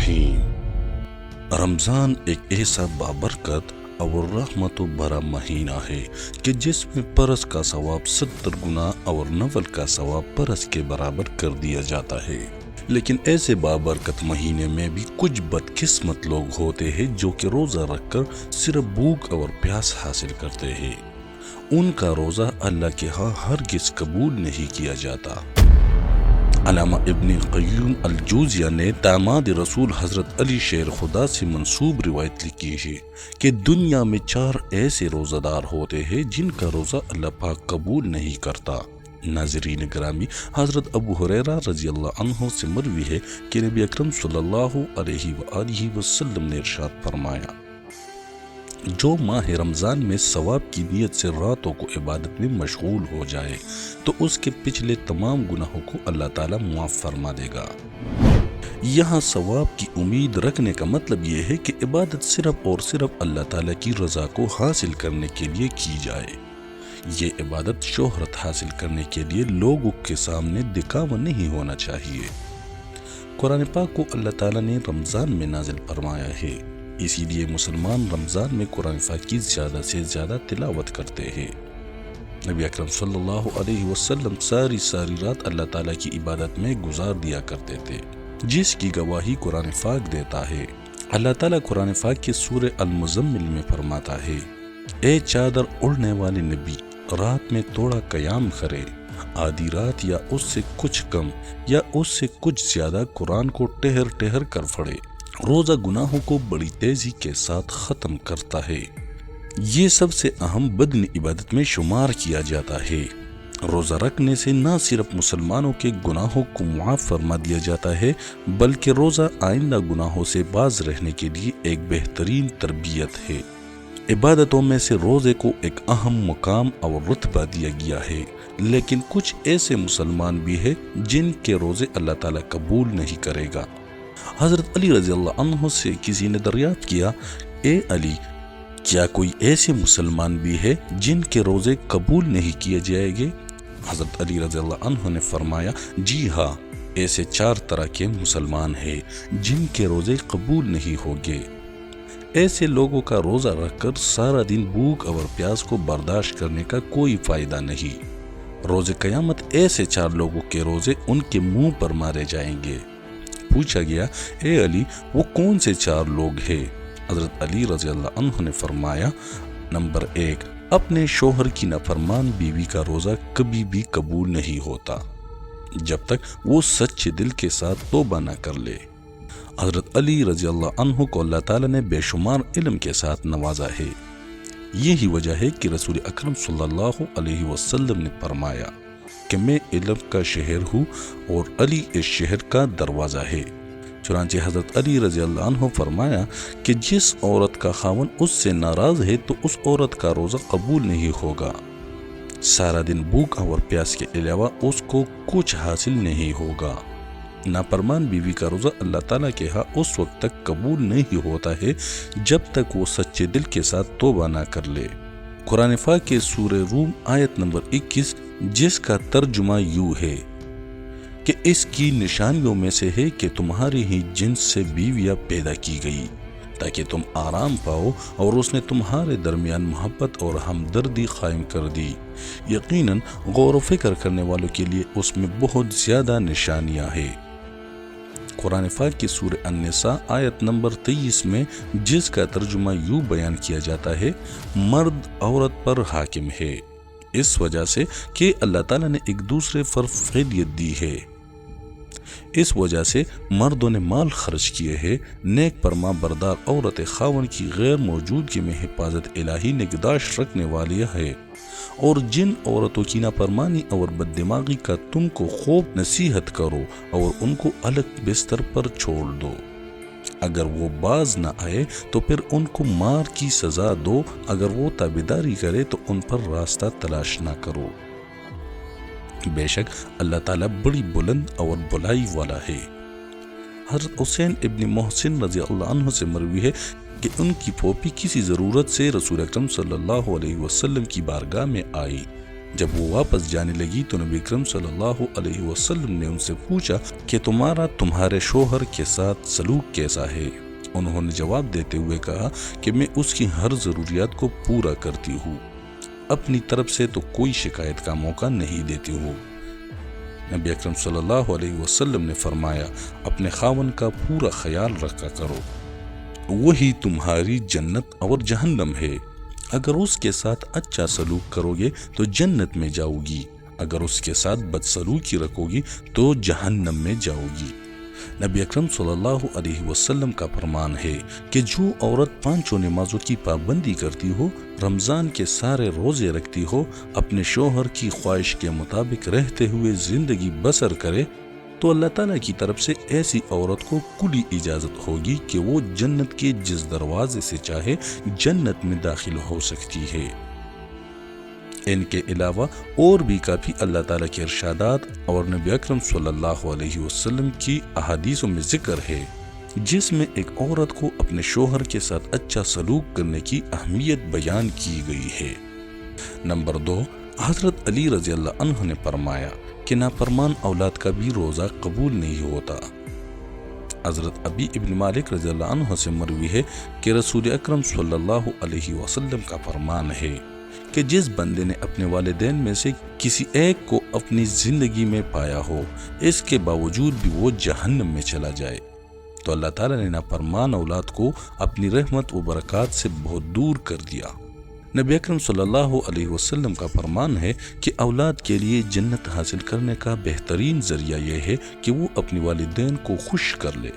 الرحیم۔ رمضان ایک ایسا بابرکت اور رحمت و بھرا مہینہ ہے کہ جس میں پرس کا ثواب 70 گنا اور نفل کا ثواب پرس کے برابر کر دیا جاتا ہے۔ لیکن ایسے بابرکت مہینے میں بھی کچھ بدقسمت لوگ ہوتے ہیں جو کہ روزہ رکھ کر صرف بھوک اور پیاس حاصل کرتے ہیں۔ ان کا روزہ اللہ کے ہاں ہرگز قبول نہیں کیا جاتا۔ علامہ ابن قیم الجوزیہ نے داماد رسول حضرت علی شیر خدا سے منسوب روایت لکھی ہے کہ دنیا میں 4 ایسے روزہ دار ہوتے ہیں جن کا روزہ اللہ پاک قبول نہیں کرتا۔ ناظرین گرامی، حضرت ابو ہریرہ رضی اللہ عنہ سے مروی ہے کہ نبی اکرم صلی اللہ علیہ وآلہ وسلم نے ارشاد فرمایا، جو ماہ رمضان میں ثواب کی نیت سے راتوں کو عبادت میں مشغول ہو جائے تو اس کے پچھلے تمام گناہوں کو اللہ تعالیٰ معاف فرما دے گا۔ یہاں ثواب کی امید رکھنے کا مطلب یہ ہے کہ عبادت صرف اور صرف اللہ تعالیٰ کی رضا کو حاصل کرنے کے لیے کی جائے۔ یہ عبادت شہرت حاصل کرنے کے لیے لوگوں کے سامنے دکھاوا نہیں ہونا چاہیے۔ قرآن پاک کو اللہ تعالیٰ نے رمضان میں نازل فرمایا ہے، اسی لیے مسلمان رمضان میں قرآن پاک کی زیادہ سے زیادہ تلاوت کرتے ہیں۔ نبی اکرم صلی اللہ علیہ وسلم ساری رات اللہ تعالیٰ کی عبادت میں گزار دیا کرتے تھے، جس کی گواہی قرآن پاک دیتا ہے۔ اللہ تعالیٰ قرآن پاک کے سورہ المزمل میں فرماتا ہے، اے چادر اڑنے والے نبی، رات میں تھوڑا قیام کرے، آدھی رات یا اس سے کچھ کم یا اس سے کچھ زیادہ قرآن کو ٹہر ٹہر کر پڑھے۔ روزہ گناہوں کو بڑی تیزی کے ساتھ ختم کرتا ہے۔ یہ سب سے اہم بدنی عبادت میں شمار کیا جاتا ہے۔ روزہ رکھنے سے نہ صرف مسلمانوں کے گناہوں کو معاف فرما دیا جاتا ہے بلکہ روزہ آئندہ گناہوں سے باز رہنے کے لیے ایک بہترین تربیت ہے۔ عبادتوں میں سے روزے کو ایک اہم مقام اور رتبہ دیا گیا ہے، لیکن کچھ ایسے مسلمان بھی ہیں جن کے روزے اللہ تعالیٰ قبول نہیں کرے گا۔ حضرت علی رضی اللہ عنہ سے کسی نے دریافت کیا، اے علی، کیا کوئی ایسے مسلمان بھی ہے جن کے روزے قبول نہیں کیے جائیں گے؟ حضرت علی رضی اللہ عنہ نے فرمایا، جی ہاں، ایسے 4 طرح کے مسلمان ہیں جن کے روزے قبول نہیں ہوگے۔ ایسے لوگوں کا روزہ رکھ کر سارا دن بھوک اور پیاس کو برداشت کرنے کا کوئی فائدہ نہیں۔ روز قیامت ایسے 4 لوگوں کے روزے ان کے منہ پر مارے جائیں گے۔ پوچھا گیا، اے علی، وہ کون سے 4 لوگ ہیں؟ حضرت علی رضی اللہ عنہ نے فرمایا، نمبر 1، اپنے شوہر کی نافرمان بیوی کا روزہ کبھی بھی قبول نہیں ہوتا جب تک وہ سچے دل کے ساتھ توبہ نہ کر لے۔ حضرت علی رضی اللہ عنہ کو اللہ تعالیٰ نے بے شمار علم کے ساتھ نوازا ہے۔ یہی وجہ ہے کہ رسول اکرم صلی اللہ علیہ وسلم نے فرمایا کہ میں علم کا شہر ہوں اور علی اس شہر کا دروازہ ہے۔ چنانچہ حضرت علی رضی اللہ عنہ فرمایا کہ جس عورت کا خاوند اس سے ناراض ہے تو اس عورت کا روزہ قبول نہیں ہوگا۔ سارا دن بھوک اور پیاس کے علاوہ اس کو کچھ حاصل نہیں ہوگا۔ نافرمان بیوی کا روزہ اللہ تعالیٰ کے ہاں اس وقت تک قبول نہیں ہوتا ہے جب تک وہ سچے دل کے ساتھ توبہ نہ کر لے۔ قرآن پاک کے سورہ روم آیت نمبر 21، جس کا ترجمہ یوں ہے کہ اس کی نشانیوں میں سے ہے کہ تمہاری ہی جنس سے بیویاں پیدا کی گئی تاکہ تم آرام پاؤ، اور اس نے تمہارے درمیان محبت اور ہمدردی قائم کر دی۔ یقیناً غور و فکر کرنے والوں کے لیے اس میں بہت زیادہ نشانیاں ہیں۔ قرآن پاک کی سورہ النساء آیت نمبر 23 میں جس کا ترجمہ یوں بیان کیا جاتا ہے، مرد عورت پر حاکم ہے، اس وجہ سے کہ اللہ تعالیٰ نے ایک دوسرے پر فضیلت دی ہے۔ اس وجہ سے مردوں نے مال خرچ کیے ہیں، نیک فرما بردار عورت خاوند کی غیر موجودگی میں حفاظت الہی نگہداشت رکھنے والی ہے، اور جن عورتوں کی نافرمانی اور بد دماغی کا تم کو خوب نصیحت کرو اور ان کو الگ بستر پر چھوڑ دو۔ اگر وہ باز نہ آئے تو پھر ان کو مار کی سزا دو، اگر وہ تابعداری کرے تو ان پر راستہ تلاش نہ کرو۔ بے شک اللہ تعالیٰ بڑی بلند اور بلائی والا ہے۔ حضرت حسین ابن محسن رضی اللہ عنہ سے مروی ہے کہ ان کی پھوپھی کسی ضرورت سے رسول اکرم صلی اللہ علیہ وسلم کی بارگاہ میں آئی جب وہ واپس جانے لگی تو نبی اکرم صلی اللہ علیہ وسلم نے ان سے پوچھا کہ تمہارے شوہر کے ساتھ سلوک کیسا ہے؟ انہوں نے جواب دیتے ہوئے کہا کہ میں اس کی ہر ضروریات کو پورا کرتی ہوں، اپنی طرف سے تو کوئی شکایت کا موقع نہیں دیتی ہوں۔ نبی اکرم صلی اللہ علیہ وسلم نے فرمایا، اپنے خاوند کا پورا خیال رکھا کرو، وہی تمہاری جنت اور جہنم ہے۔ اگر اس کے ساتھ اچھا سلوک کرو گے تو جنت میں جاؤ گی، اگر اس کے ساتھ بدسلوکی رکھو گی تو جہنم میں جاؤ گی۔ نبی اکرم صلی اللہ علیہ وسلم کا فرمان ہے کہ جو عورت 5 نمازوں کی پابندی کرتی ہو، رمضان کے سارے روزے رکھتی ہو، اپنے شوہر کی خواہش کے مطابق رہتے ہوئے زندگی بسر کرے، تو اللہ تعالیٰ کی طرف سے ایسی عورت کو کلی اجازت ہوگی کہ وہ جنت کے جس دروازے سے چاہے جنت میں داخل ہو سکتی ہے۔ ان کے علاوہ اور بھی کافی اللہ تعالیٰ کے ارشادات اور نبی اکرم صلی اللہ علیہ وسلم کی احادیثوں میں ذکر ہے جس میں ایک عورت کو اپنے شوہر کے ساتھ اچھا سلوک کرنے کی اہمیت بیان کی گئی ہے۔ نمبر 2، حضرت علی رضی اللہ عنہ نے فرمایا کہ نافرمان اولاد کا بھی روزہ قبول نہیں ہوتا۔ حضرت ابی ابن مالک رضی اللہ عنہ سے مروی ہے کہ رسول اکرم صلی اللہ علیہ وسلم کا فرمان ہے کہ جس بندے نے اپنے والدین میں سے کسی ایک کو اپنی زندگی میں پایا ہو، اس کے باوجود بھی وہ جہنم میں چلا جائے، تو اللہ تعالیٰ نے نافرمان اولاد کو اپنی رحمت و برکات سے بہت دور کر دیا۔ نبی اکرم صلی اللہ علیہ وسلم کا فرمان ہے کہ اولاد کے لیے جنت حاصل کرنے کا بہترین ذریعہ یہ ہے کہ وہ اپنے والدین کو خوش کر لے،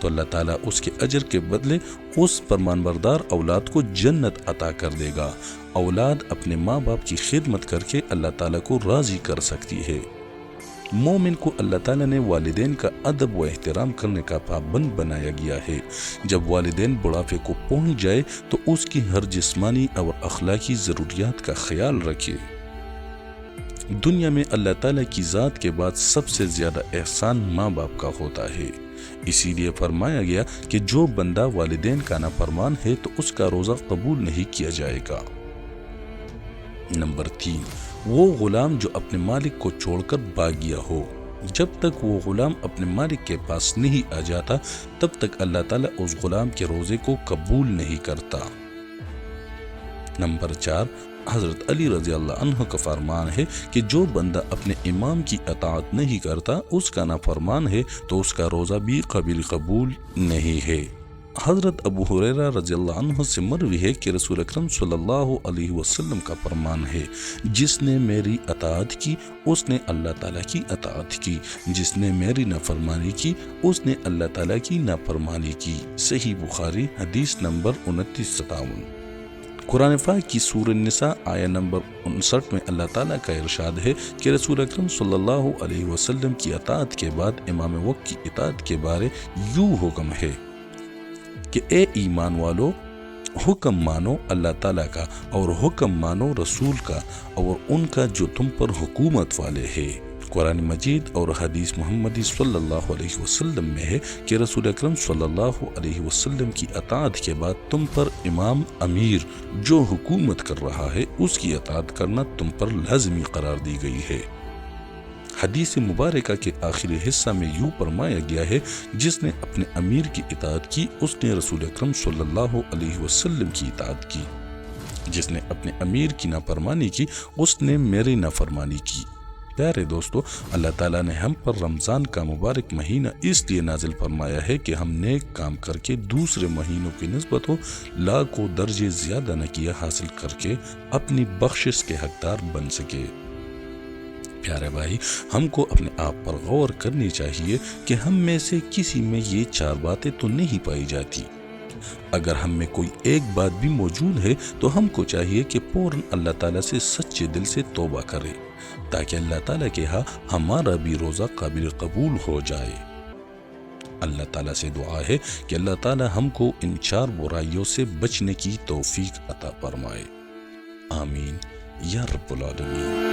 تو اللہ تعالیٰ اس کے اجر کے بدلے اس فرمانبردار اولاد کو جنت عطا کر دے گا۔ اولاد اپنے ماں باپ کی خدمت کر کے اللہ تعالیٰ کو راضی کر سکتی ہے۔ مومن کو اللہ تعالیٰ نے والدین کا ادب و احترام کرنے کا پابند بنایا گیا ہے۔ جب والدین بڑھاپے کو پہنچ جائے تو اس کی ہر جسمانی اور اخلاقی ضروریات کا خیال رکھے۔ دنیا میں اللہ تعالیٰ کی ذات کے بعد سب سے زیادہ احسان ماں باپ کا ہوتا ہے، اسی لیے فرمایا گیا کہ جو بندہ والدین کا نافرمان ہے تو اس کا روزہ قبول نہیں کیا جائے گا۔ نمبر 3، وہ غلام جو اپنے مالک کو چھوڑ کر بھاگ گیا ہو، جب تک وہ غلام اپنے مالک کے پاس نہیں آ جاتا تب تک اللہ تعالیٰ اس غلام کے روزے کو قبول نہیں کرتا۔ نمبر 4، حضرت علی رضی اللہ عنہ کا فرمان ہے کہ جو بندہ اپنے امام کی اطاعت نہیں کرتا، اس کا نافرمان ہے تو اس کا روزہ بھی قابل قبول نہیں ہے۔ حضرت ابو ہریرہ رضی اللہ عنہ سے مروی ہے کہ رسول اکرم صلی اللہ علیہ وسلم کا فرمان ہے، جس نے میری اطاعت کی اس نے اللہ تعالیٰ کی اطاعت کی، جس نے میری نافرمانی کی اس نے اللہ تعالیٰ کی نافرمانی کی۔ صحیح بخاری حدیث نمبر 2957۔ قرآن پاک کی سورہ النساء آیہ نمبر 59 میں اللہ تعالیٰ کا ارشاد ہے کہ رسول اکرم صلی اللہ علیہ وسلم کی اطاعت کے بعد امام وقت کی اطاعت کے بارے یوں حکم ہے کہ اے ایمان والو، حکم مانو اللہ تعالیٰ کا اور حکم مانو رسول کا اور ان کا جو تم پر حکومت والے ہے۔ قرآن مجید اور حدیث محمدی صلی اللہ علیہ وسلم میں ہے کہ رسول اکرم صلی اللہ علیہ وسلم کی اطاعت کے بعد تم پر امام امیر جو حکومت کر رہا ہے اس کی اطاعت کرنا تم پر لازمی قرار دی گئی ہے۔ حدیث مبارکہ کے آخری حصہ میں یوں فرمایا گیا ہے، جس نے اپنے امیر کی اطاعت کی اس نے رسول اکرم صلی اللہ علیہ وسلم کی اطاعت کی، جس نے اپنے امیر کی نافرمانی کی اس نے میری نافرمانی کی۔ پیارے دوستو، اللہ تعالیٰ نے ہم پر رمضان کا مبارک مہینہ اس لیے نازل فرمایا ہے کہ ہم نیک کام کر کے دوسرے مہینوں کی نسبت لاکھوں درجے زیادہ نکیہ حاصل کر کے اپنی بخشش کے حقدار بن سکے۔ پیارے بھائی، ہم کو اپنے آپ پر غور کرنی چاہیے کہ ہم میں سے کسی میں یہ 4 باتیں تو نہیں پائی جاتی۔ اگر ہم میں کوئی ایک بات بھی موجود ہے تو ہم کو چاہیے کہ فوراً اللہ تعالیٰ سے سچے دل سے توبہ کرے تاکہ اللہ تعالیٰ کے ہاں ہمارا بھی روزہ قابل قبول ہو جائے۔ اللہ تعالیٰ سے دعا ہے کہ اللہ تعالیٰ ہم کو ان 4 برائیوں سے بچنے کی توفیق عطا فرمائے۔ آمین یا رب العالمین۔